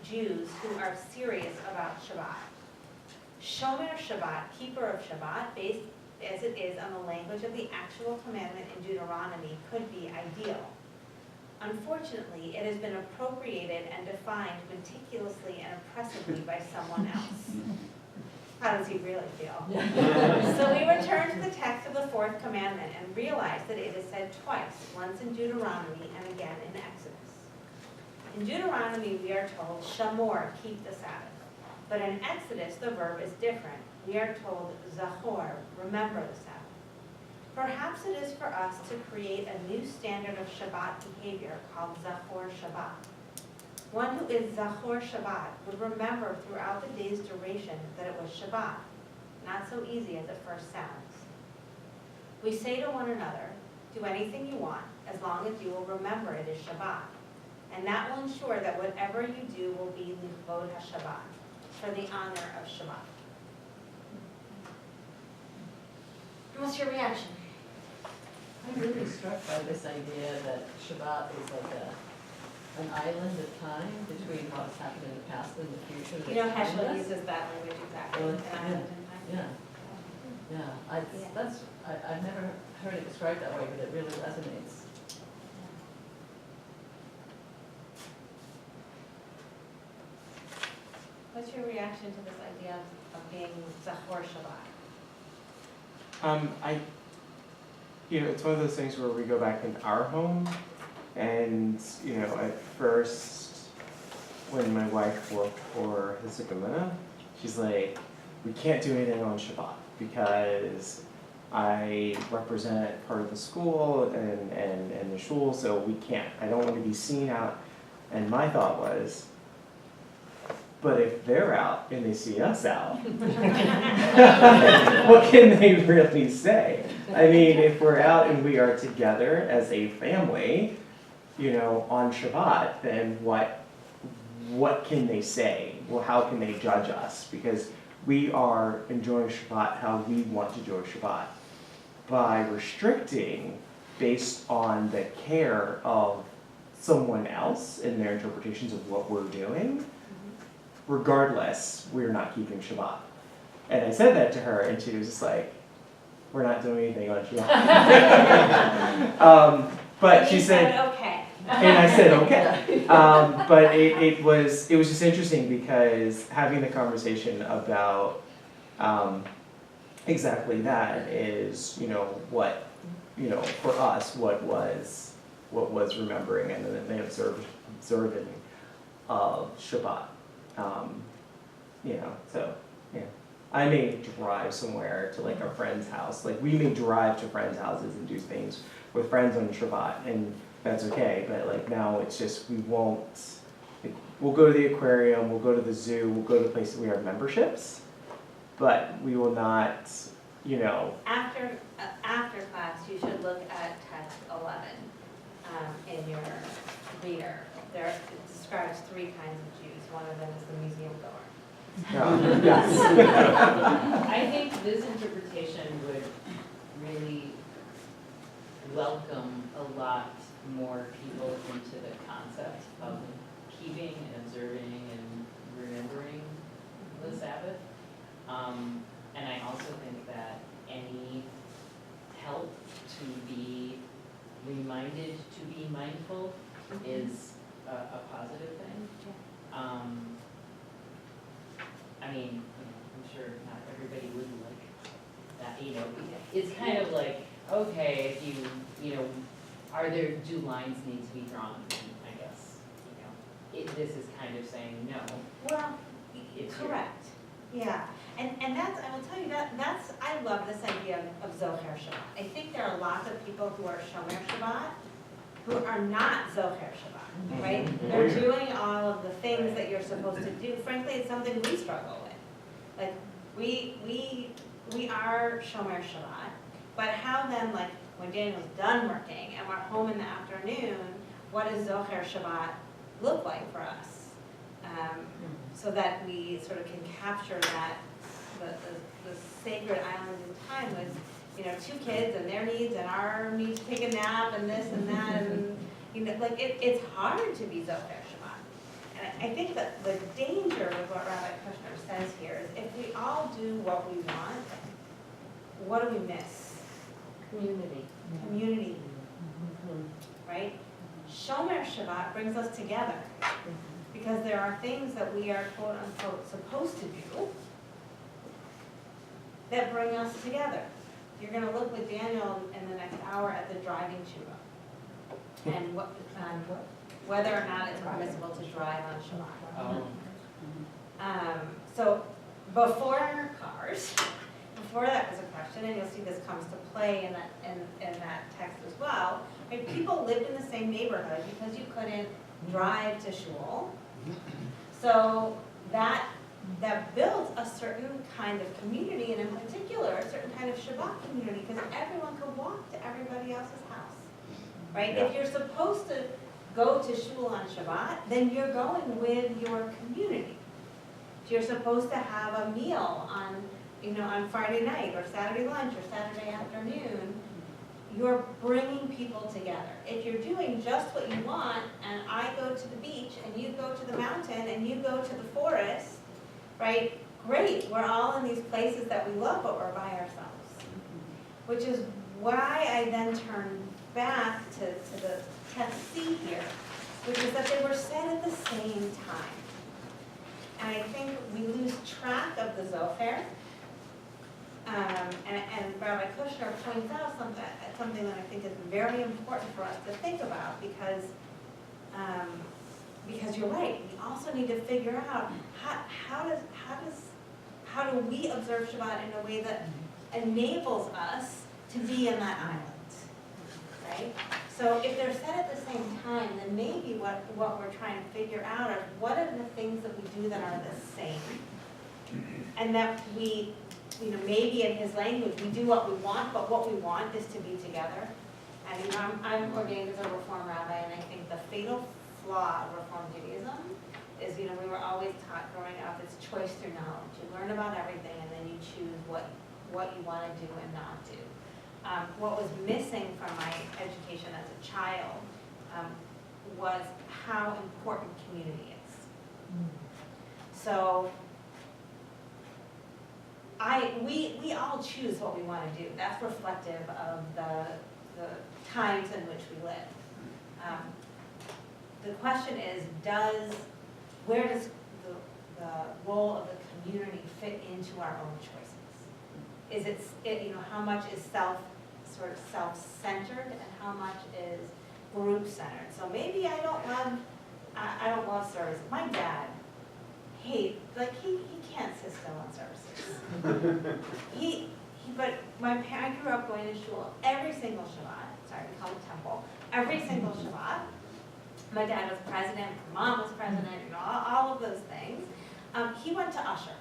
Jews who are serious about Shabbat. Shomer Shabbat, keeper of Shabbat, based as it is on the language of the actual commandment in Deuteronomy, could be ideal. Unfortunately, it has been appropriated and defined meticulously and impressively by someone else. How does he really feel? So we return to the text of the fourth commandment and realize that it is said twice, once in Deuteronomy and again in Exodus. In Deuteronomy, we are told, Shamor, keep the Sabbath. But in Exodus, the verb is different. We are told, Zachor, remember the Sabbath. Perhaps it is for us to create a new standard of Shabbat behavior called Zachor Shabbat. One who is Zachor Shabbat would remember throughout the day's duration that it was Shabbat. Not so easy as it first sounds. We say to one another, do anything you want, as long as you will remember it is Shabbat. And that will ensure that whatever you do will be Lichvod HaShabbat, for the honor of Shabbat. What's your reaction? I'm really struck by this idea that Shabbat is like an island of time between what's happened in the past and the future. You know, Heschel uses that language exactly, Well, an island in time. I've never heard it described that way, but it really resonates. What's your reaction to this idea of being Zachor Shabbat? It's one of those things where we go back in our home, and at first, when my wife worked for Hizikimuna, she's like, we can't do anything on Shabbat because I represent part of the school and the shul, so we can't. I don't want to be seen out. And my thought was, but if they're out and they see us out, what can they really say? I mean, if we're out and we are together as a family, on Shabbat, then what can they say? Well, how can they judge us? Because we are enjoying Shabbat how we want to enjoy Shabbat. By restricting based on the care of someone else and their interpretations of what we're doing, regardless, we're not keeping Shabbat. And I said that to her, and she was just like, we're not doing anything on Shabbat. But she said, okay. and I said, okay. But it was just interesting because having the conversation about exactly that is, what, for us, what was remembering and then the observing of Shabbat. So, yeah. I may drive somewhere to like a friend's house. Like we may drive to friends' houses and do things with friends on Shabbat, and that's okay. But like now it's just we won't. Like, we'll go to the aquarium, we'll go to the zoo, we'll go to places we have memberships, but we will not. After class, you should look at text 11 in your reader. It describes 3 kinds of Jews. One of them is the museum goer. Yes. I think this interpretation would really welcome a lot more people into the concept of keeping and observing and remembering the Sabbath. And I also think that any help to be reminded to be mindful is a positive thing. I'm sure not everybody would like that, it's kind of like, okay, if do lines need to be drawn? I guess, this is kind of saying no. Well, correct. Yeah, and that's, I will tell you, I love this idea of Zocher Shabbat. I think there are lots of people who are Shomer Shabbat who are not Zocher Shabbat, right? They're doing all of the things that you're supposed to do. Frankly, it's something we struggle with. Like, we are Shomer Shabbat, but how then, like, when Daniel's done working and we're home in the afternoon, what does Zocher Shabbat look like for us? So that we sort of can capture that, the sacred island in time was, 2 kids and their needs and our need to take a nap and this and that, and it's hard to be Zocher Shabbat. I think that the danger with what Rabbi Kushner says here is if we all do what we want, what do we miss? Community. Community, Mhm. right? Shomer Shabbat brings us together because there are things that we are quote unquote supposed to do that bring us together. You're gonna look with Daniel in the next hour at the driving tshuva and whether or not it's permissible to drive on Shabbat. So before cars, before that was a question, and you'll see this comes to play in that text as well. Right? People lived in the same neighborhood because you couldn't drive to shul. So that built a certain kind of community, and in particular, a certain kind of Shabbat community, because everyone could walk to everybody else's house. Right? Yeah. If you're supposed to go to shul on Shabbat, then you're going with your community. If you're supposed to have a meal on Friday night or Saturday lunch or Saturday afternoon, you're bringing people together. If you're doing just what you want, and I go to the beach and you go to the mountain and you go to the forest, right? Great, we're all in these places that we love, but we're by ourselves. Which is why I then turn back to the text C here, which is that they were said at the same time. And I think we lose track of the Zohar. And Rabbi Kushner points out something that I think is very important for us to think about because you're right. We also need to figure out how do we observe Shabbat in a way that enables us to be in that island, right? So if they're said at the same time, then maybe what we're trying to figure out are what are the things that we do that are the same, and that we, maybe in his language, we do what we want, but what we want is to be together. And I'm ordained as a Reform rabbi, and I think the fatal flaw of Reform Judaism is, we were always taught growing up, it's choice through knowledge. You learn about everything, and then you choose what you want to do and not do. What was missing from my education as a child was how important community is. So we all choose what we want to do. That's reflective of the times in which we live. The question is, where does the role of the community fit into our own choices? Is it how much is sort of self-centered and how much is group-centered? So maybe I don't love services. My dad he can't sit still on services. But I grew up going to shul every single Shabbat. Sorry, we call it temple. Every single Shabbat. My dad was president, my mom was president, all of those things. He went to usher.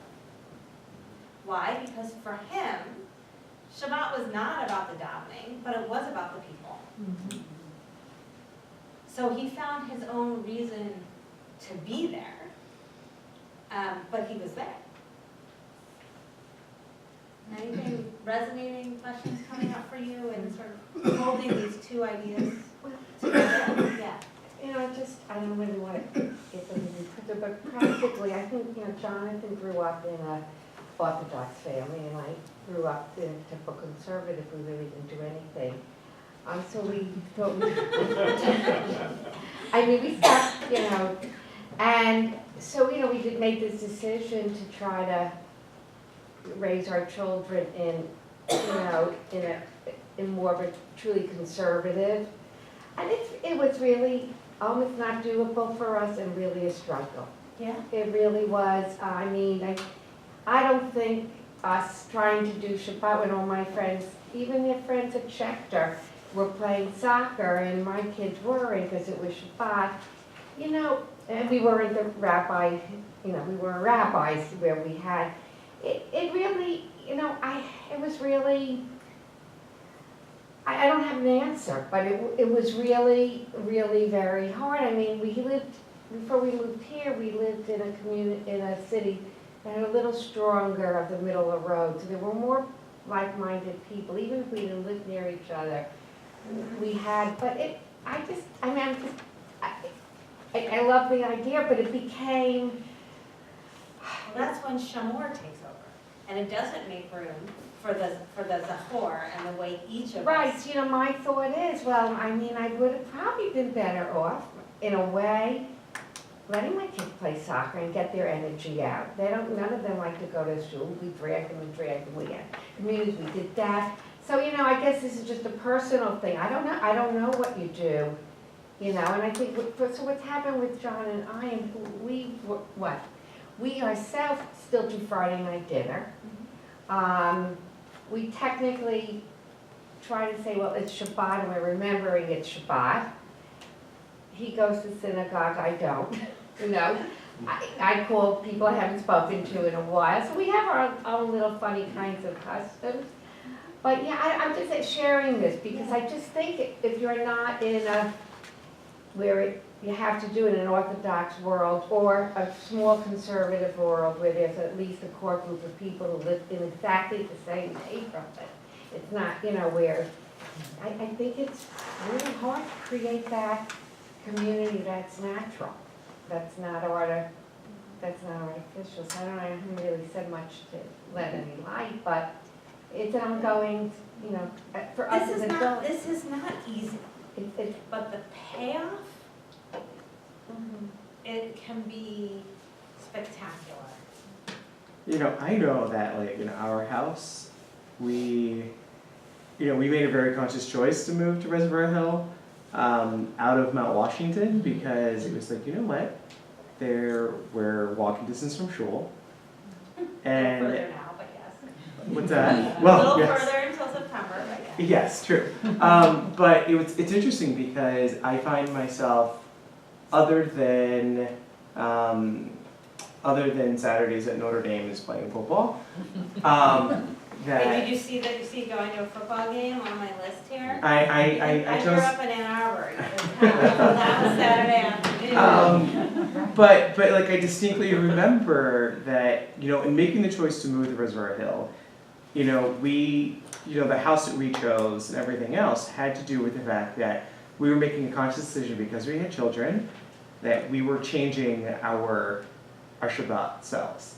Why? Because for him, Shabbat was not about the davening, but it was about the people. Mm-hmm. So he found his own reason to be there, but he was there. Anything resonating, questions coming up for you, and sort of holding these two ideas together? Yeah. I don't really want to get them reprinted, but practically, I think, Jonathan grew up in a Orthodox family, and I grew up in a typical conservative who really didn't do anything. So we thought we stopped, and so, we did make this decision to try to raise our children in more of a truly conservative, and it was really almost not doable for us and really a struggle. Yeah. It really was. I don't think us trying to do Shabbat when all my friends, even their friends at Schechter, were playing soccer and my kids weren't because it was Shabbat, and we weren't the rabbi, we were rabbis where we had, it really, it was really, I don't have an answer, but it was really, really very hard. Before we moved here, we lived in a community, in a city that had a little stronger of the middle of the road. So there were more like-minded people, even if we didn't live near each other. We had, but I love the idea, but it became, Well, that's when Shamor takes over, and it doesn't make room for the Zachor and the way each of right, us. you know, my thought is, well, I mean, I would have probably been better off, in a way, letting my kids play soccer and get their energy out. None of them like to go to school, we drag them, we had communities, we did that. So, you know, I guess this is just a personal thing, I don't know what you do, you know, and I think, so what's happened with John and I, and we ourselves still do Friday night dinner. We technically try to say, well, it's Shabbat, and we're remembering it's Shabbat. He goes to synagogue, I don't, you know. I call people I haven't spoken to in a while, so we have our own little funny kinds of customs. But yeah, I'm just sharing this, because I just think if you're not in you have to do it in an Orthodox world, or a small conservative world where there's at least a core group of people who live in exactly the same neighborhood. It's not, you know, where, I think it's really hard to create that community that's natural, that's not artificial. So I don't know, I haven't really said much to let any light, but it's an ongoing, you know, for us as adults. This is not easy, It's but the payoff, it can be spectacular. You know, I know that like in our house, we made a very conscious choice to move to Reservoir Hill out of Mount Washington, because it was like, you know what, we're walking distance from shul. A little And further now, but yes. what's that? A Well, little yes. further until September, but yes. Yes, true. But it's interesting because I find myself, other than Saturdays that Notre Dame is playing football, Hey, that did you see going to a football game on my list here? I grew chose. up in Ann Arbor. That was Saturday afternoon. But like I distinctly remember that, you know, in making the choice to move to Reservoir Hill, you know, the house that we chose and everything else had to do with the fact that we were making a conscious decision, because we had children, that we were changing our Shabbat selves.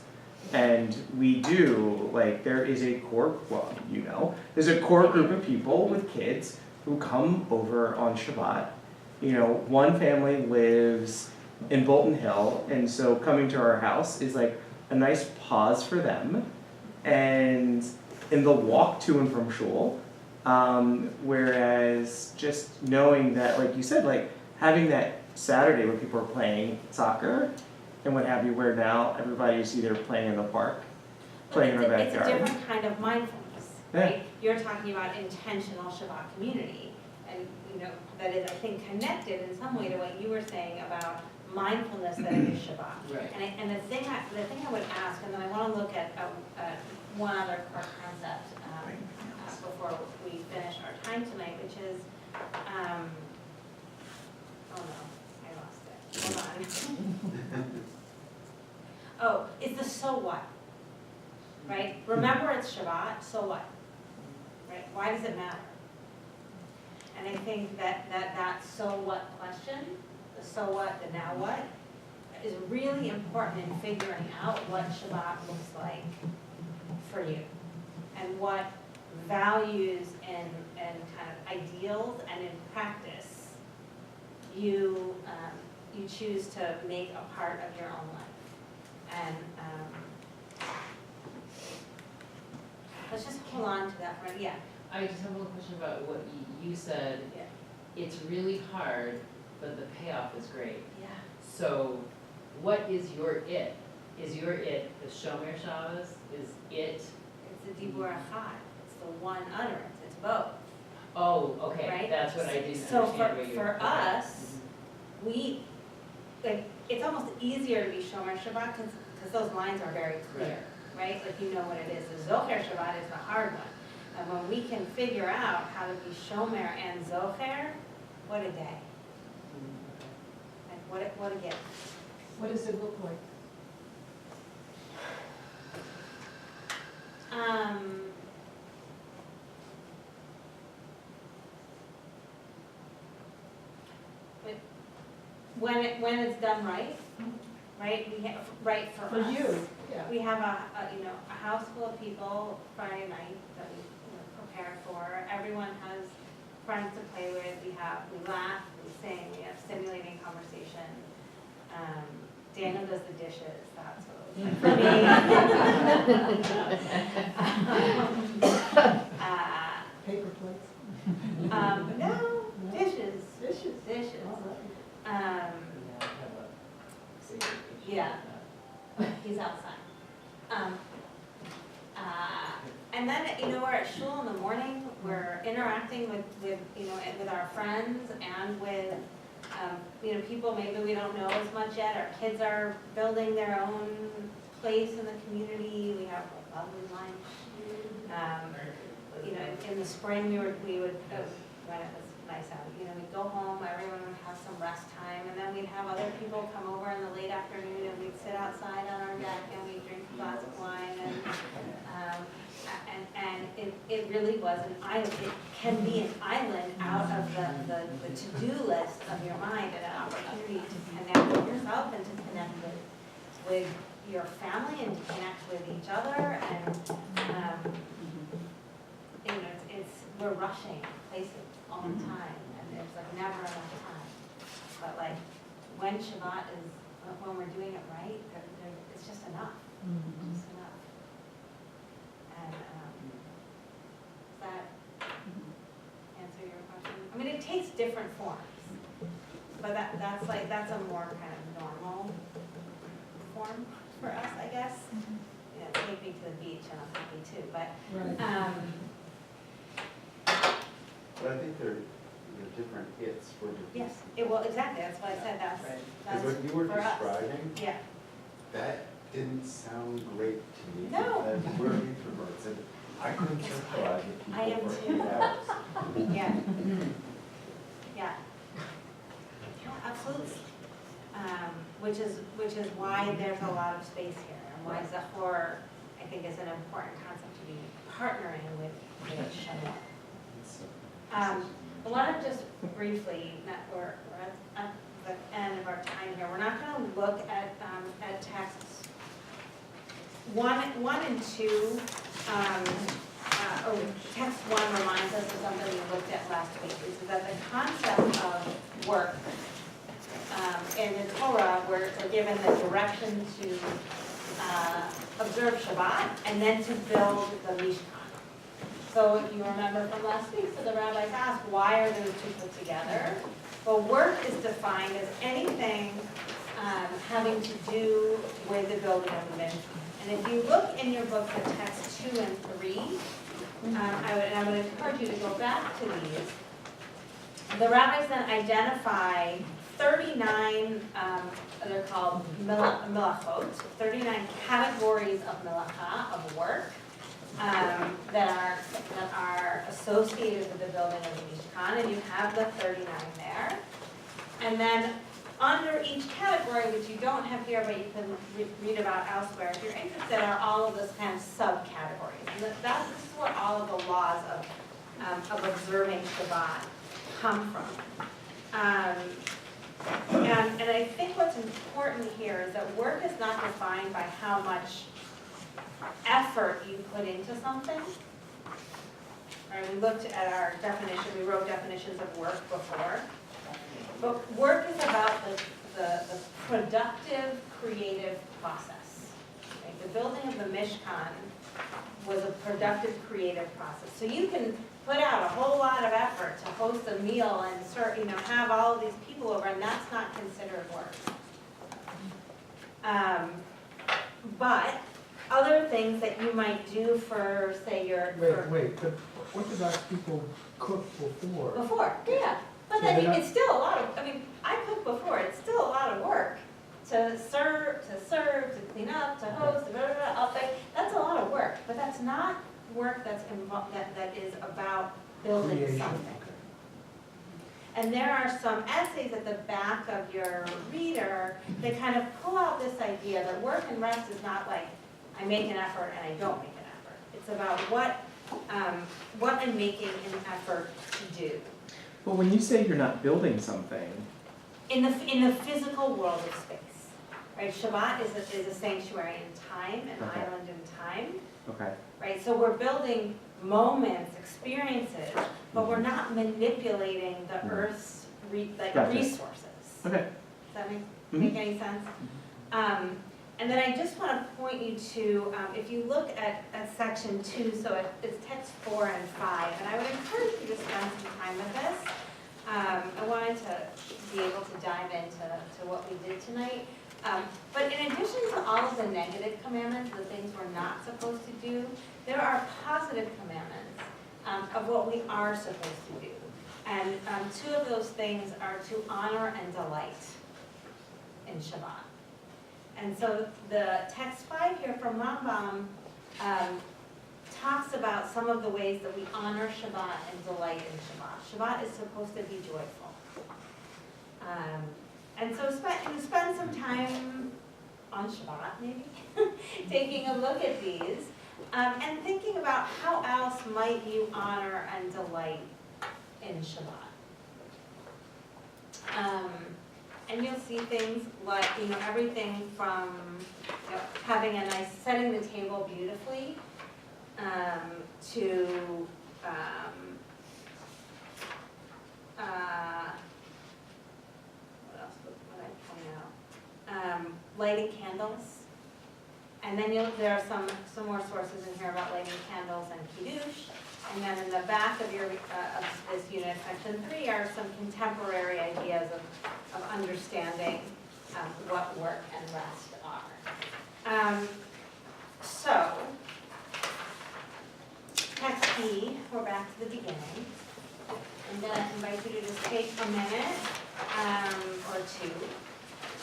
And we do, like, there is a core, well, you know, there's a core group of people with kids who come over on Shabbat. You know, one family lives in Bolton Hill, and so coming to our house is like a nice pause for them. And in the walk to and from shul, whereas just knowing that, like you said, like having that Saturday where people are playing soccer and what have you, where now everybody's either playing in the park, playing in the It's a backyard. different kind of mindfulness, right? You're talking about intentional Shabbat community, and, you know, that is, I think, connected in some way to what you were saying about mindfulness that it is Shabbat. Right. And the thing I would ask, and then I want to look at one other core concept before we finish our time tonight, which is, oh no, I lost it. Hold on. Oh, it's the so what, right? Remember it's Shabbat, so what? Right? Why does it matter? And I think that so what question, the so what, the now what, is really important in figuring out what Shabbat looks like for you, and what values and kind of ideals and in practice you choose to make a part of your own life. And let's just hold on to that for, yeah. I just have one question about what you said. Yeah. It's really hard, but the payoff is great. Yeah. So what is your it? Is your it the Shomer Shabbos? Is it? It's the Dibur Echad, it's the one utterance, it's both. Oh, okay, Right? that's what I didn't So understand. what you for were- us, it's almost easier to be Shomer Shabbat because those lines are very clear, right? Like, you know what it is. The Zocher Shabbat is the hard one. And when we can figure out how to be Shomer and Zocher, what a day. Like, what a gift. What does it look like? When when it's done right, right, we have, right for For us. you, yeah. We have a house full of people Friday night that we, prepared for. Everyone has friends to play with. We laugh, we sing, we have stimulating conversation. Daniel does the dishes, that's what for me. Paper plates. No, dishes, Dishes. dishes. All right. Yeah. He's outside. And then, we're at shul in the morning, we're interacting with, with our friends and with, people maybe we don't know as much yet. Our kids are building their own place in the community, we have a lovely lunch. In the spring, we would, when it was nice out, we'd go home, everyone would have some rest time, and then we'd have other people come over in the late afternoon, and we'd sit outside on our deck, and we'd drink a glass of wine, and it really was an island, it can be an island out of the to-do list of your mind, and an opportunity to connect with yourself, and to connect with your family, and to connect with each other, and, we're rushing places all the time, and there's like never enough time. But like, when Shabbat is, when we're doing it right, it's just enough, just enough. And, does that answer your question? I mean, it takes different forms, but that's a more kind of normal form for us, I guess. Take me to the beach and I'm happy too, but, Right. But I think they're different hits for different. yes, exactly, that's what I said, that's Because what you were for us. describing, Yeah, that didn't sound great to me. No. That we're introverts, and I couldn't socialize with I am people for too. 8 hours. yeah. Yeah. Yeah, absolutely. Which is why there's a lot of space here, and why Zahor, I think, is an important concept to be partnering with Shalom. I want to just briefly, we're at the end of our time here, we're not going to look at texts 1 and 2. Text 1 reminds us of something we looked at last week, which is that the concept of work in the Torah, we're given the direction to observe Shabbat and then to build the Mishkan. So if you remember from last week, so the rabbis asked, why are those two put together? Well, work is defined as anything having to do with the building of the Mishkan. And if you look in your book at text 2 and 3, I would encourage you to go back to these. The rabbis then identify 39, they're called melachot, 39 categories of melacha, of work, that are associated with the building of the Mishkan, and you have the 39 there. And then under each category, which you don't have here, but you can read about elsewhere, if you're interested, are all of those kind of subcategories. And this is where all of the laws of observing Shabbat come from. And I think what's important here is that work is not defined by how much effort you put into something. Right, we looked at our definition, we wrote definitions of work before. But work is about the productive, creative process. Right? The building of the Mishkan was a productive, creative process. So you can put out a whole lot of effort to host a meal and serve, have all of these people over, and that's not considered work. But other things that you might do for, say, Wait, but Orthodox people cook before. Before, yeah. But So then they're it's still a lot of, I cooked before, it's still a lot of work to serve, to clean up, to host, all that. That's a lot of work, but that's not work that's involved, that is about building Creation. something. And there are some essays at the back of your reader that kind of pull out this idea that work and rest is not like I make an effort and I don't make an effort. It's about what I'm making an effort to do. But when you say you're not building something, in the physical world of space, right? Shabbat is a sanctuary in time, an Okay. island in time, Okay. right? So we're building moments, experiences, but we're not manipulating the Mhm. Earth's Gotcha. resources. Okay. Does that make Mhm. any sense? And then I just want to point you to, if you look at section 2, so it's text 4 and 5, and I would encourage you to spend some time with this. I wanted to be able to dive into what we did tonight. But in addition to all of the negative commandments, the things we're not supposed to do, there are positive commandments of what we are supposed to do. And 2 of those things are to honor and delight in Shabbat. And so the text 5 here from Rambam talks about some of the ways that we honor Shabbat and delight in Shabbat. Shabbat is supposed to be joyful. And so spend some time on Shabbat, maybe, taking a look at these, and thinking about how else might you honor and delight in Shabbat. And you'll see things like, everything from, having a nice, setting the table beautifully, to, what else would I point out? Lighting candles. And then there are some more sources in here about lighting candles and kiddush. And then in the back of your, of this unit, section 3, are some contemporary ideas of understanding what work and rest are. So, text B, we're back to the beginning. I'm going to invite you to just take a minute or 2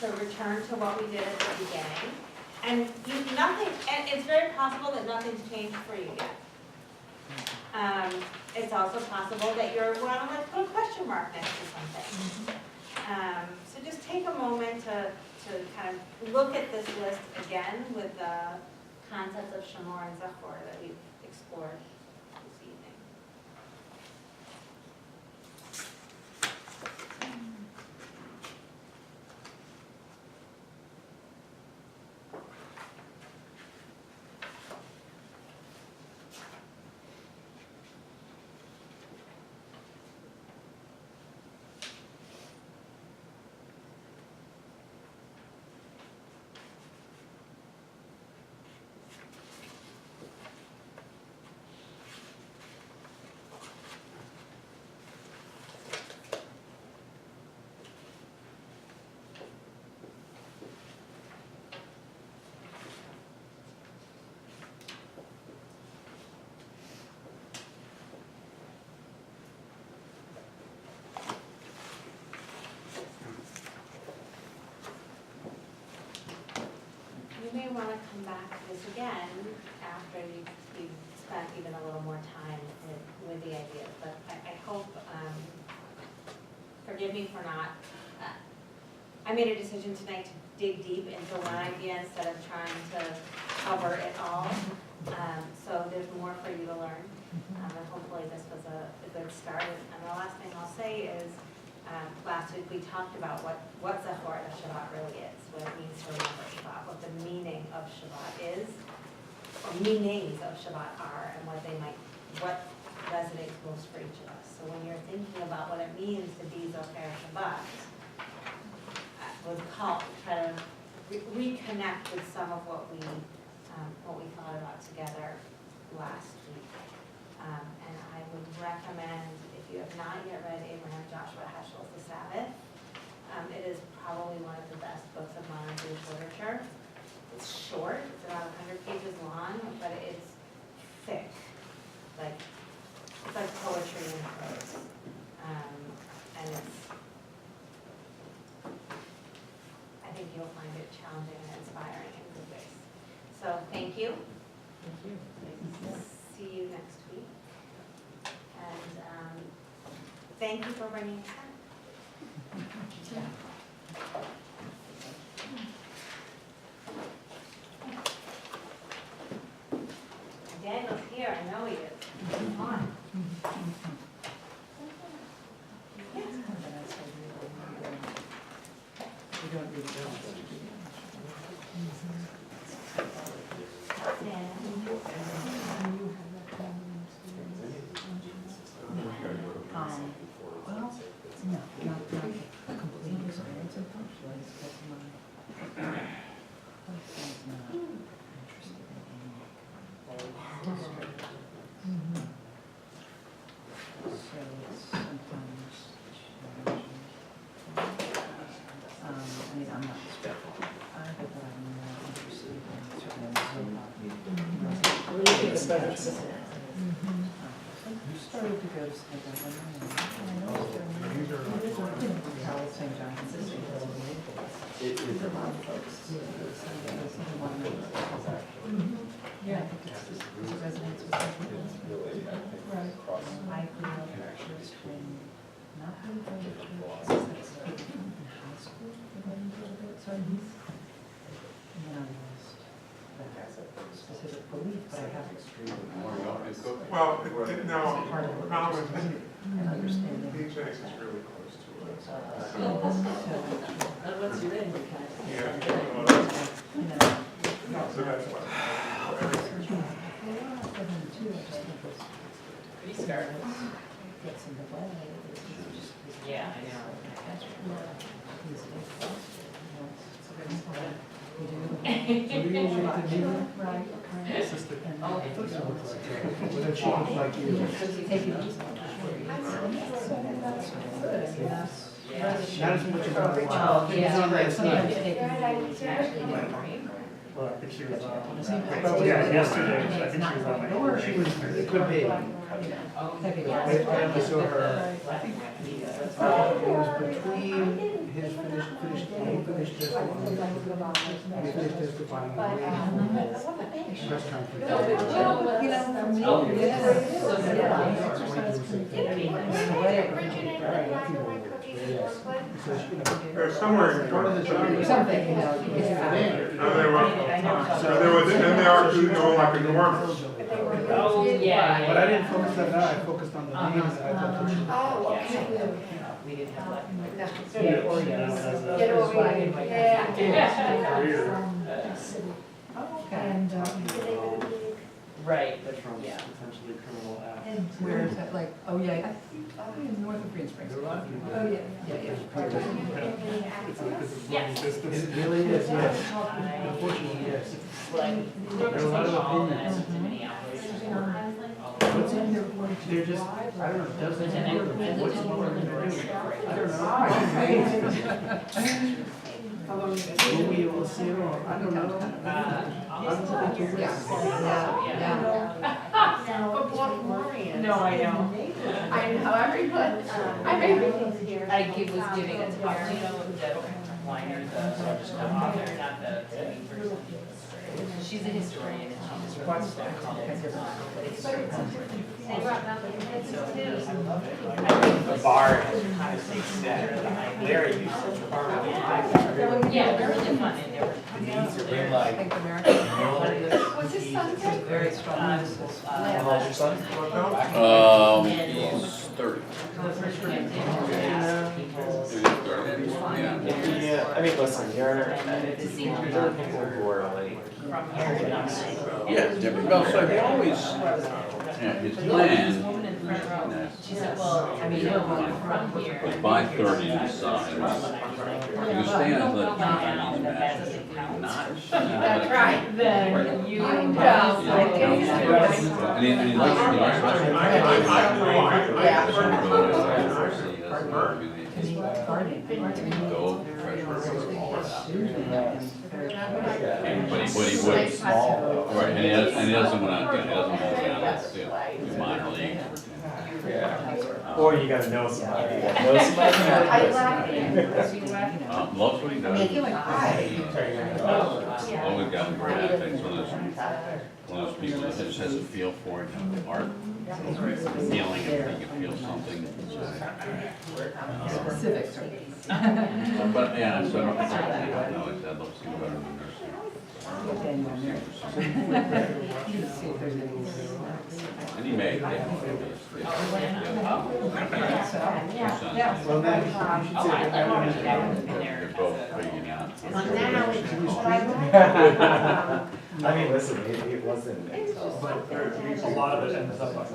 to return to what we did at the beginning. And and it's very possible that nothing's changed for you yet. It's also possible that you're want to put a question mark next to something. So just take a moment to kind of look at this list again with the concepts of Shamor and Zachor that we've explored this evening. You may want to come back to this again after you've spent even a little more time with the ideas, but I hope, forgive me for not, I made a decision tonight to dig deep into one idea instead of trying to cover it all. So there's more for you to learn, and hopefully this was a good start. And the last thing I'll say is, last week we talked about what Zachor of Shabbat really is, what it means to remember Shabbat, what the meaning of Shabbat is, or meanings of Shabbat are, and what resonates most for each of us. So when you're thinking about what it means to be Zocher Shabbat, I would try to reconnect with some of what we thought about together last week. And I would recommend, if you have not yet read Abraham Joshua Heschel's The Sabbath, it is probably one of the best books of modern Jewish literature. It's short, it's about 100 pages long, but it's thick. It's like poetry in prose. And I think you'll find it challenging and inspiring in good ways. So thank you. Thank you. See you next week. And thank you for bringing it back. Daniel's here, I know he is. Come on. Spanish. You started to go to St. John. These are like- Charles St. John. It is. A lot of folks. Yeah, I think it's just the residents with Right. I grew up between not really going to church, high school, so and then I lost that specific belief, but I have Well, no, part of the the problem religious is community and understanding. DJs is really close to us. And once you're in, you kind of. Yeah. You know, So that's why. Restart. gets in the way. Yeah, I know. Right. Oh, Well, then she looks like you. Take it easy. Not as much as I want. Oh, yeah. Sometimes Sometimes not. they actually do it, right? Well, I think she was Well, yeah, yesterday, I think she was on my. Or she was, it could be. I only saw her, it was between his finished, he finished testifying. He finished testifying. Press conference. There's somewhere in Part of the job. Something, you know, you get There. there was, and they are doing like a dormer. Oh, yeah. But I didn't focus on that, I focused on the names, and I thought that she. Oh, okay. We didn't have black and white. Get over it, yeah. Right, but From yeah. potentially criminal acts. And where is that, like, oh, yeah, I think, north of Green Springs. There are a lot of people. Oh, yeah, It's a Yes. distance. It really is, yes. Unfortunately, yes. Like, There are a lot of opinions. to Minneapolis. What's in there, they're just, I don't know, doesn't work. What's more than the I don't know. Will we able to see it or, I don't know. But Baltimore. No, I know. I know, everyone, Everything's here. I was giving it to, do you know Deb Weiner, the author, not the TV person? She's a historian and she just wants to call it, but it's so comforting. They brought Malcolm X too. The bar has kind of stayed set. Larry used to bar. Yeah, they're really fun and they were. They're like, Was this Sunday? Very strong. how old's your son? He's 30. The first one I did was ask people. He's 30, yeah. Yeah, I mean, listen, there are people who are like, From here to Knoxville. Yeah, different, well, so he always, yeah, his This plan woman in the front row, Yeah. she said, well, I mean, you're from here. was by 30 to decide. He was staying at the Chinese master, not. That's right. Then you I know. know. And he likes wrestling. I don't know, Yeah. So he goes, he doesn't He's gardening. go professional. And But he would, right, and he doesn't want to, he doesn't want to, do minor league. yeah. Or you gotta know somebody that knows somebody. I laughed at Loves what he does. I feel like Always got great ethics, one of those people that just has a feel for it, you know, art, feeling, if you can feel something. specifics are. But, yeah, so, no, I'd love to see better than nursing. See if there's any. And he made, Yeah. Well, now, you should say that I wanted to. they're both figuring out. now it's I mean, listen, it wasn't until. A lot of it ends up on.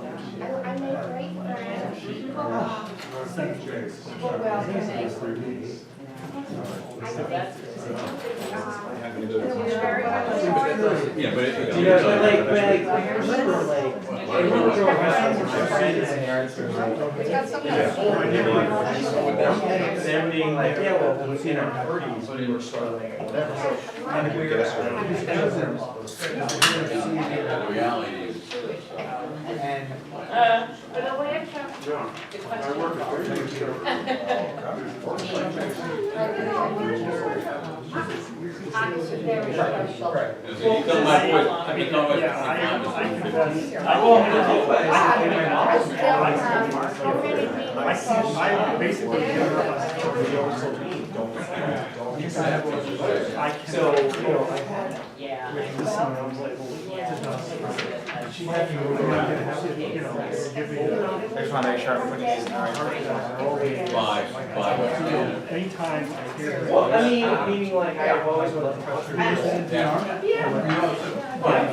I made great friends. Yeah, but it. You know, but like, I remember like, I remember growing up with my friends and parents were like, them being like, yeah, well, in our 30s, we were struggling or whatever. So And we're, The reality is, and But the way I'm trying. No, I work at Wayfair, so. Very special. right. you come up with, you come up with. Yeah, I confess, I basically give up on I can, So, you know, I had, Yeah. with this one, I was like, well, Yeah. it's not, we're not gonna have to, you know, give me a. I just wanna make sure I'm putting these in the right place. Five, Anytime I hear. well, I mean, meaning like I've always loved to.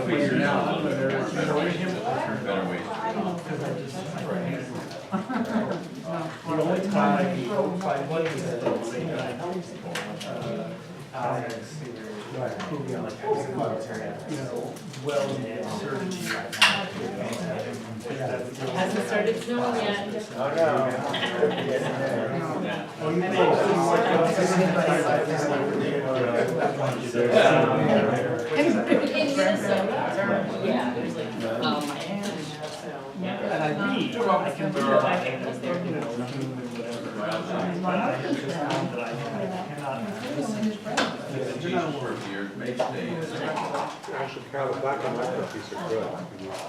Figured out better ways. The only time I find one is that well, Hasn't started snowing yet. In Minnesota, yeah, there's like, and I read, I can read, I can, you know, Zoom and whatever. But I have just found that I cannot listen. I should count it back on my cookies are good.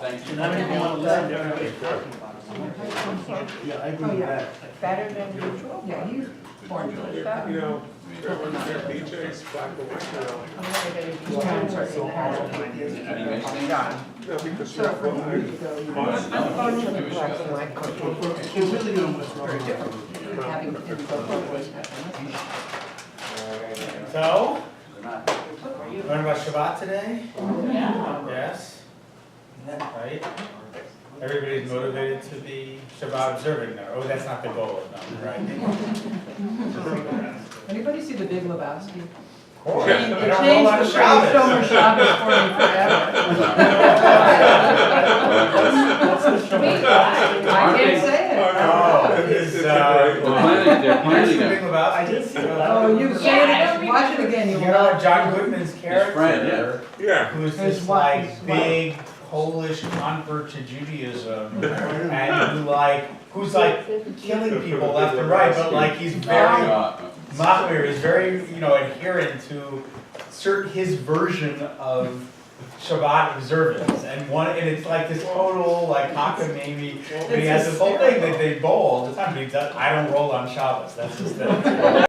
Thank you. And I don't even want to listen to everybody talking about it. Yeah, I agree with that. Better than usual. Yeah, he's born to it. You know, when they're DJs, black and white, you know. No, because you're, It really almost very different. Having it go both ways. So, learn about Shabbat today? Yeah. Yes? Right? Everybody's motivated to be Shabbat observant now. Oh, that's not the goal, no, right? Anybody see The Big Lebowski? Of course. They I don't know changed about the phrase Shomer Shabbos. Shabbos for me forever. I can't say it. Oh, it's, They're planning Here's the Big to, Lebowski. I did see it. Oh, you say Yeah, it, watch it again, you You will know not. John Goodman's friend, character, Yeah. who's His this wife- like big Polish convert to Judaism, and who's like killing people left and right, but like he's very Machmir is very, you know, adherent to his version of Shabbat observance, and it's like this total like cockamamie. And he has this whole thing that they bowl all the time. But he does. I don't roll on Shabbos. That's his thing.